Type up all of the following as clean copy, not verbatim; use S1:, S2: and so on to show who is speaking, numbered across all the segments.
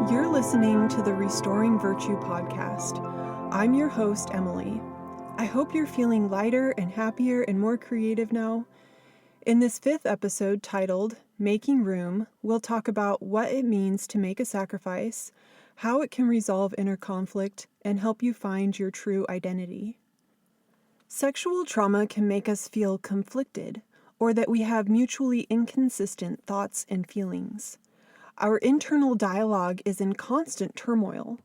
S1: You're listening to the Restoring Virtue podcast. I'm your host, Emily. I hope you're feeling lighter and happier and more creative now. In this 5th episode titled Making Room, we'll talk about what it means to make a sacrifice, how it can resolve inner conflict, and help you find your true identity. Sexual trauma can make us feel conflicted, or that we have mutually inconsistent thoughts and feelings. Our internal dialogue is in constant turmoil.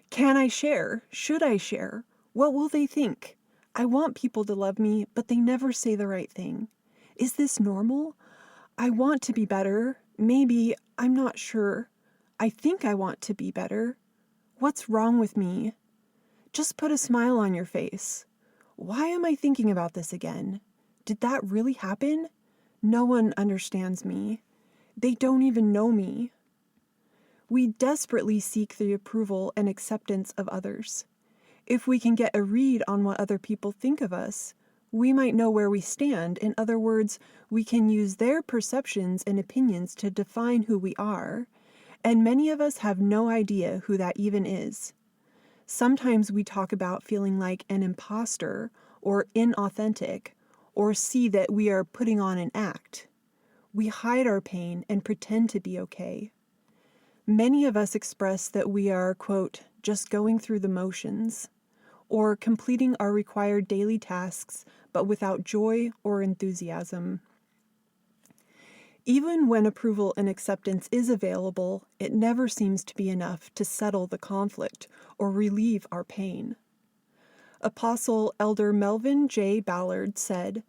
S1: Can I share? Should I share? What will they think? I want people to love me, but they never say the right thing. Is this normal? I want to be better. Maybe, I'm not sure. I think I want to be better. What's wrong with me? Just put a smile on your face. Why am I thinking about this again? Did that really happen? No one understands me. They don't even know me. We desperately seek the approval and acceptance of others. If we can get a read on what other people think of us, we might know where we stand. In other words, we can use their perceptions and opinions to define who we are, and many of us have no idea who that even is. Sometimes we talk about feeling like an imposter or inauthentic, or see that we are putting on an act. We hide our pain and pretend to be okay. Many of us express that we are, quote, just going through the motions, or completing our required daily tasks, but without joy or enthusiasm. Even when approval and acceptance is available, it never seems to be enough to settle the conflict or relieve our pain. Apostle Elder Melvin J. Ballard said,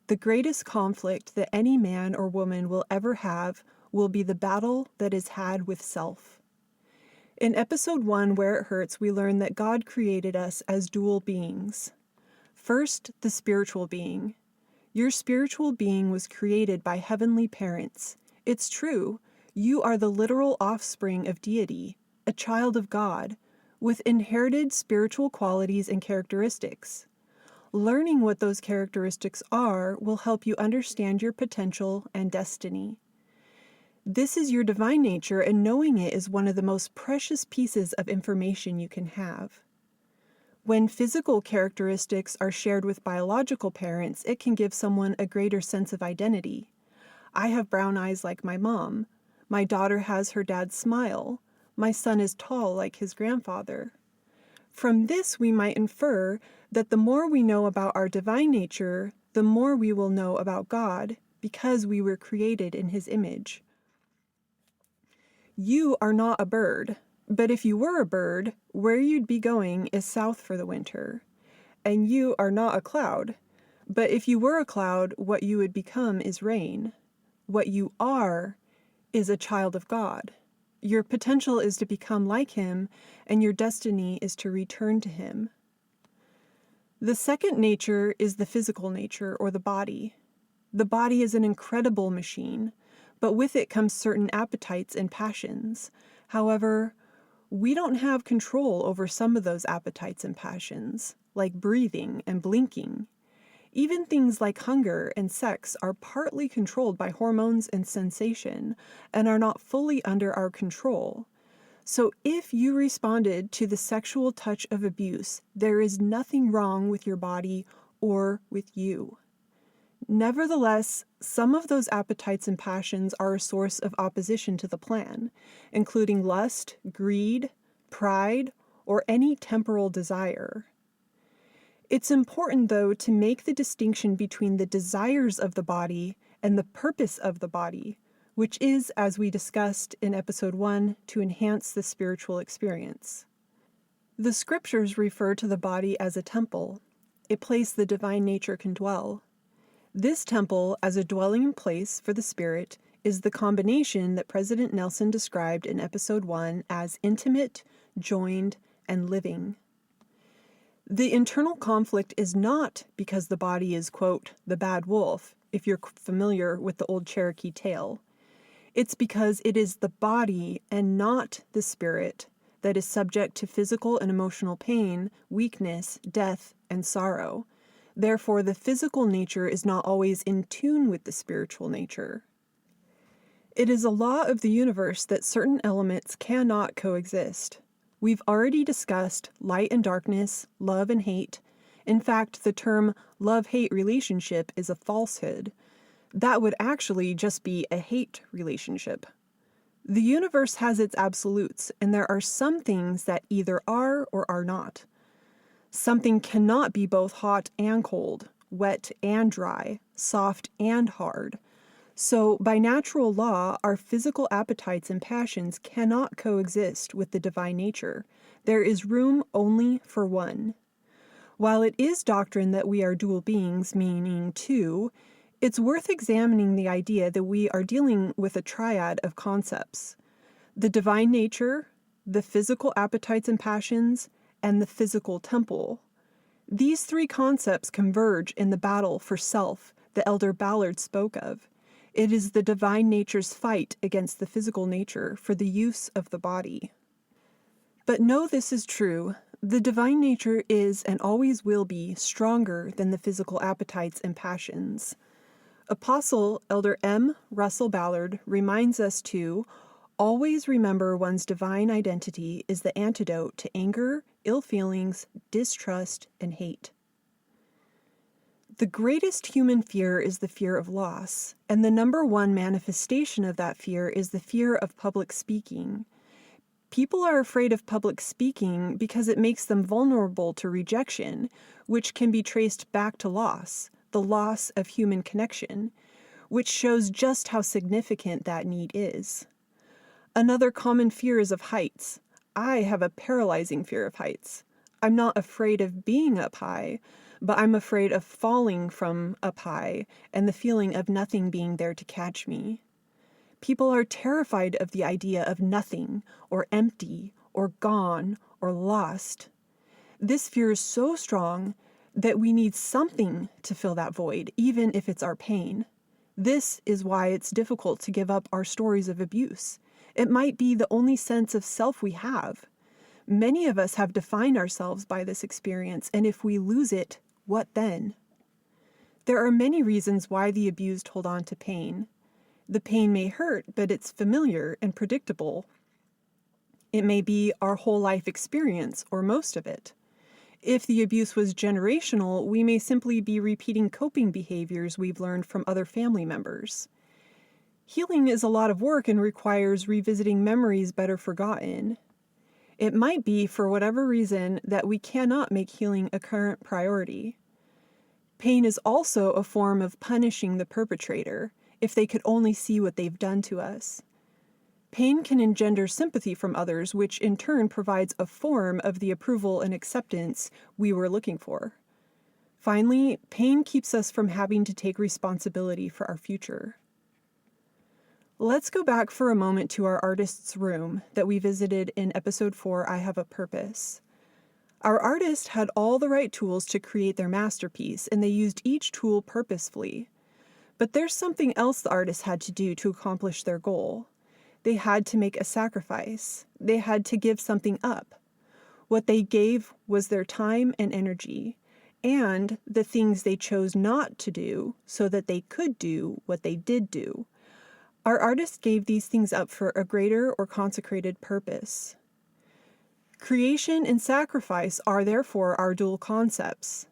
S1: "The greatest conflict that any man or woman will ever have will be the battle that is had with self." In episode 1, Where It Hurts, we learn that God created us as dual beings. First, the spiritual being. Your spiritual being was created by heavenly parents. It's true, you are the literal offspring of deity, a child of God, with inherited spiritual qualities and characteristics. Learning what those characteristics are will help you understand your potential and destiny. This is your divine nature, and knowing it is one of the most precious pieces of information you can have. When physical characteristics are shared with biological parents, it can give someone a greater sense of identity. I have brown eyes like my mom. My daughter has her dad's smile. My son is tall like his grandfather. From this, we might infer that the more we know about our divine nature, the more we will know about God, because we were created in His image. You are not a bird, but if you were a bird, where you'd be going is south for the winter. And you are not a cloud, but if you were a cloud, what you would become is rain. What you are is a child of God. Your potential is to become like Him, and your destiny is to return to Him. The second nature is the physical nature, or the body. The body is an incredible machine, but with it comes certain appetites and passions. However, we don't have control over some of those appetites and passions, like breathing and blinking. Even things like hunger and sex are partly controlled by hormones and sensation, and are not fully under our control. So if you responded to the sexual touch of abuse, there is nothing wrong with your body or with you. Nevertheless, some of those appetites and passions are a source of opposition to the plan, including lust, greed, pride, or any temporal desire. It's important, though, to make the distinction between the desires of the body and the purpose of the body, which is, as we discussed in episode 1, to enhance the spiritual experience. The scriptures refer to the body as a temple, a place the divine nature can dwell. This temple, as a dwelling place for the Spirit, is the combination that President Nelson described in episode 1 as intimate, joined, and living. The internal conflict is not because the body is, quote, the bad wolf, if you're familiar with the old Cherokee tale. It's because it is the body and not the spirit that is subject to physical and emotional pain, weakness, death, and sorrow. Therefore, the physical nature is not always in tune with the spiritual nature. It is a law of the universe that certain elements cannot coexist. We've already discussed light and darkness, love and hate. In fact, the term love-hate relationship is a falsehood. That would actually just be a hate relationship. The universe has its absolutes, and there are some things that either are or are not. Something cannot be both hot and cold, wet and dry, soft and hard. So, by natural law, our physical appetites and passions cannot coexist with the divine nature. There is room only for one. While it is doctrine that we are dual beings, meaning two, it's worth examining the idea that we are dealing with a triad of concepts: the divine nature, the physical appetites and passions, and the physical temple. These three concepts converge in the battle for self that Elder Ballard spoke of. It is the divine nature's fight against the physical nature for the use of the body. But know this is true. The divine nature is and always will be stronger than the physical appetites and passions. Apostle Elder M. Russell Ballard reminds us to always remember one's divine identity is the antidote to anger, ill feelings, distrust, and hate. The greatest human fear is the fear of loss, and the number one manifestation of that fear is the fear of public speaking. People are afraid of public speaking because it makes them vulnerable to rejection, which can be traced back to loss, the loss of human connection, which shows just how significant that need is. Another common fear is of heights. I have a paralyzing fear of heights. I'm not afraid of being up high, but I'm afraid of falling from up high and the feeling of nothing being there to catch me. People are terrified of the idea of nothing, or empty, or gone, or lost. This fear is so strong that we need something to fill that void, even if it's our pain. This is why it's difficult to give up our stories of abuse. It might be the only sense of self we have. Many of us have defined ourselves by this experience, and if we lose it, what then? There are many reasons why the abused hold on to pain. The pain may hurt, but it's familiar and predictable. It may be our whole life experience, or most of it. If the abuse was generational, we may simply be repeating coping behaviors we've learned from other family members. Healing is a lot of work and requires revisiting memories better forgotten. It might be, for whatever reason, that we cannot make healing a current priority. Pain is also a form of punishing the perpetrator, if they could only see what they've done to us. Pain can engender sympathy from others, which in turn provides a form of the approval and acceptance we were looking for. Finally, pain keeps us from having to take responsibility for our future. Let's go back for a moment to our artist's room that we visited in episode 4, I Have a Purpose. Our artist had all the right tools to create their masterpiece, and they used each tool purposefully. But there's something else the artist had to do to accomplish their goal. They had to make a sacrifice. They had to give something up. What they gave was their time and energy, and the things they chose not to do so that they could do what they did do. Our artist gave these things up for a greater or consecrated purpose. Creation and sacrifice are therefore our dual concepts.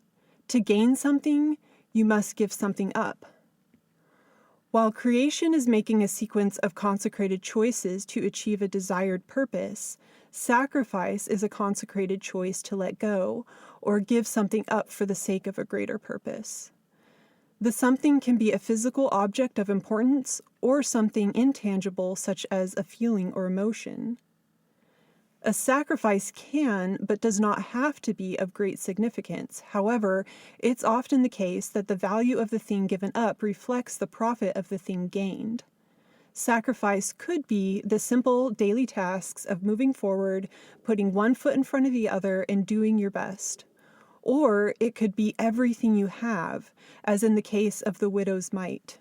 S1: To gain something, you must give something up. While creation is making a sequence of consecrated choices to achieve a desired purpose, sacrifice is a consecrated choice to let go or give something up for the sake of a greater purpose. The something can be a physical object of importance or something intangible such as a feeling or emotion. A sacrifice can, but does not have to be of great significance. However, it's often the case that the value of the thing given up reflects the profit of the thing gained. Sacrifice could be the simple daily tasks of moving forward, putting one foot in front of the other, and doing your best. Or it could be everything you have, as in the case of the widow's mite.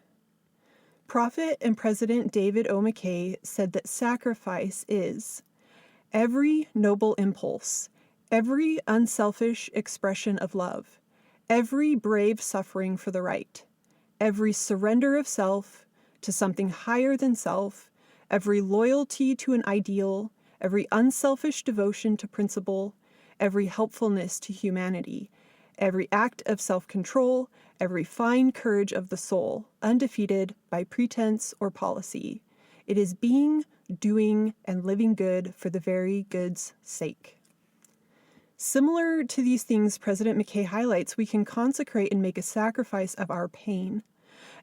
S1: Prophet and President David O. McKay said that sacrifice is every noble impulse, every unselfish expression of love, every brave suffering for the right, every surrender of self to something higher than self, every loyalty to an ideal, every unselfish devotion to principle, every helpfulness to humanity, every act of self-control, every fine courage of the soul, undefeated by pretense or policy. It is being, doing, and living good for the very good's sake. Similar to these things President McKay highlights, we can consecrate and make a sacrifice of our pain.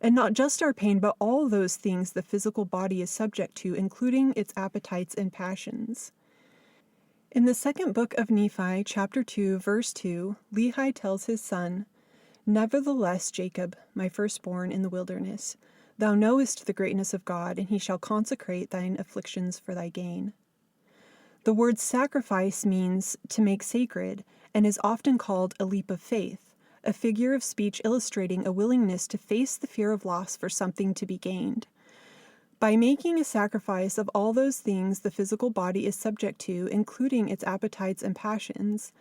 S1: And not just our pain, but all those things the physical body is subject to, including its appetites and passions. In the second book of Nephi, chapter 2, verse 2, Lehi tells his son, "Nevertheless, Jacob, my firstborn in the wilderness, thou knowest the greatness of God, and he shall consecrate thine afflictions for thy gain." The word sacrifice means to make sacred and is often called a leap of faith, a figure of speech illustrating a willingness to face the fear of loss for something to be gained. By making a sacrifice of all those things the physical body is subject to, including its appetites and passions,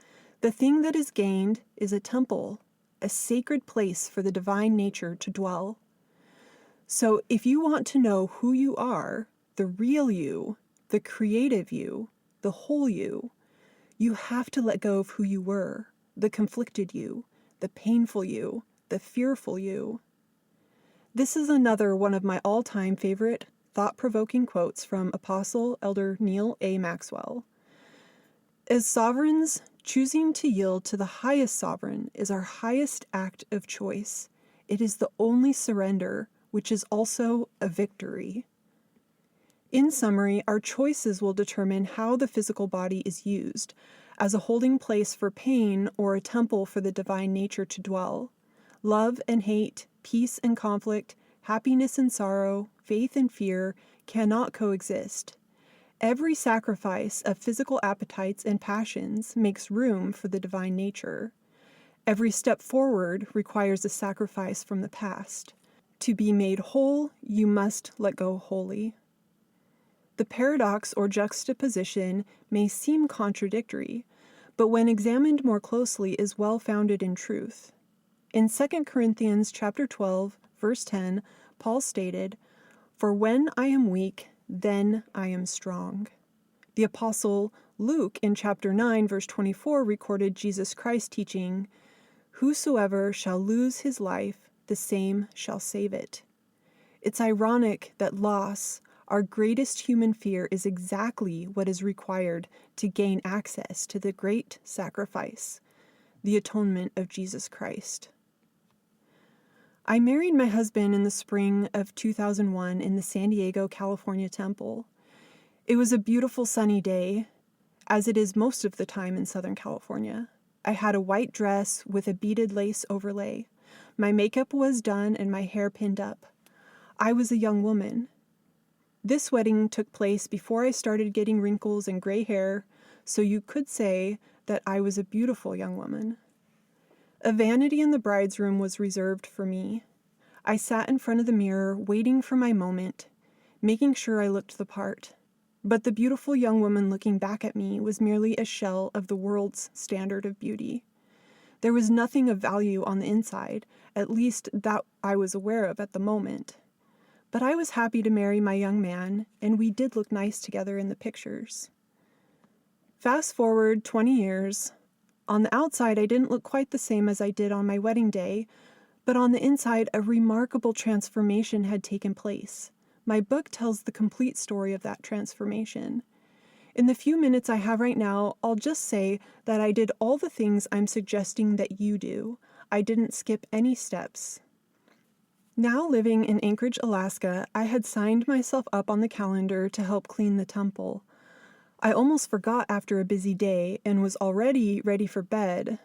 S1: the thing that is gained is a temple, a sacred place for the divine nature to dwell. So if you want to know who you are, the real you, the creative you, the whole you have to let go of who you were, the conflicted you, the painful you, the fearful you. This is another one of my all-time favorite thought-provoking quotes from Apostle Elder Neil A. Maxwell. As sovereigns, choosing to yield to the highest sovereign is our highest act of choice. It is the only surrender, which is also a victory. In summary, our choices will determine how the physical body is used, as a holding place for pain or a temple for the divine nature to dwell. Love and hate, peace and conflict, happiness and sorrow, faith and fear cannot coexist. Every sacrifice of physical appetites and passions makes room for the divine nature. Every step forward requires a sacrifice from the past. To be made whole, you must let go wholly. The paradox or juxtaposition may seem contradictory, but when examined more closely is well-founded in truth. In 2 Corinthians chapter 12, verse 10, Paul stated, "For when I am weak, then I am strong." The apostle Luke in chapter 9, verse 24 recorded Jesus Christ teaching, "Whosoever shall lose his life, the same shall save it." It's ironic that loss, our greatest human fear, is exactly what is required to gain access to the great sacrifice, the atonement of Jesus Christ. I married my husband in the spring of 2001 in the San Diego, California temple. It was a beautiful sunny day, as it is most of the time in Southern California. I had a white dress with a beaded lace overlay. My makeup was done and my hair pinned up. I was a young woman. This wedding took place before I started getting wrinkles and gray hair, so you could say that I was a beautiful young woman. A vanity in the bride's room was reserved for me. I sat in front of the mirror, waiting for my moment, making sure I looked the part. But the beautiful young woman looking back at me was merely a shell of the world's standard of beauty. There was nothing of value on the inside, at least that I was aware of at the moment. But I was happy to marry my young man, and we did look nice together in the pictures. Fast forward 20 years. On the outside, I didn't look quite the same as I did on my wedding day, but on the inside, a remarkable transformation had taken place. My book tells the complete story of that transformation. In the few minutes I have right now, I'll just say that I did all the things I'm suggesting that you do. I didn't skip any steps. Now living in Anchorage, Alaska, I had signed myself up on the calendar to help clean the temple. I almost forgot after a busy day and was already ready for bed.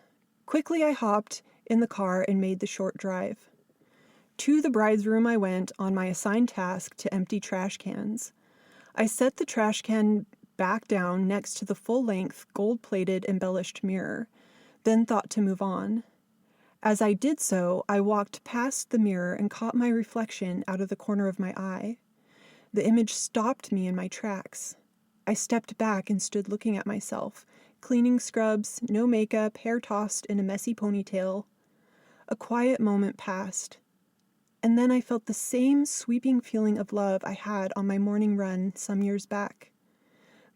S1: Quickly I hopped in the car and made the short drive. To the bride's room I went on my assigned task to empty trash cans. I set the trash can back down next to the full-length, gold-plated, embellished mirror, then thought to move on. As I did so, I walked past the mirror and caught my reflection out of the corner of my eye. The image stopped me in my tracks. I stepped back and stood looking at myself, cleaning scrubs, no makeup, hair tossed in a messy ponytail. A quiet moment passed, and then I felt the same sweeping feeling of love I had on my morning run some years back.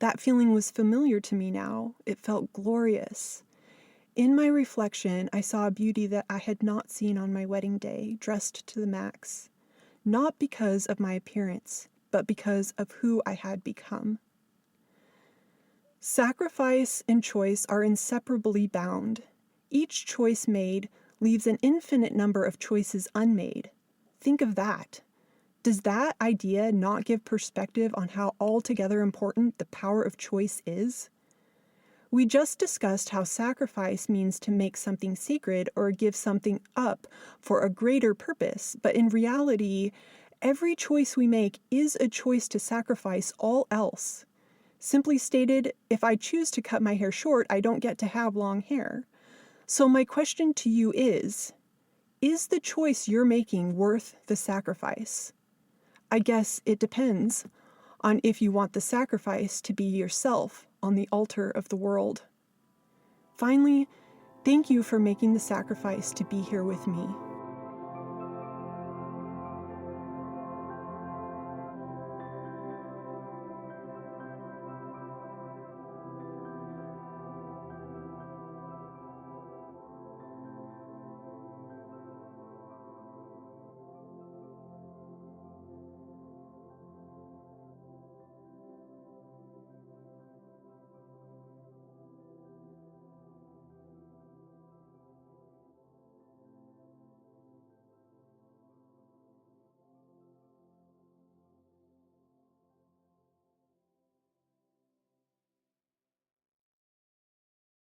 S1: That feeling was familiar to me now. It felt glorious. In my reflection, I saw a beauty that I had not seen on my wedding day, dressed to the max. Not because of my appearance, but because of who I had become. Sacrifice and choice are inseparably bound. Each choice made leaves an infinite number of choices unmade. Think of that. Does that idea not give perspective on how altogether important the power of choice is? We just discussed how sacrifice means to make something sacred or give something up for a greater purpose, but in reality, every choice we make is a choice to sacrifice all else. Simply stated, if I choose to cut my hair short, I don't get to have long hair. So my question to you is the choice you're making worth the sacrifice? I guess it depends on if you want the sacrifice to be yourself on the altar of the world. Finally, thank you for making the sacrifice to be here with me.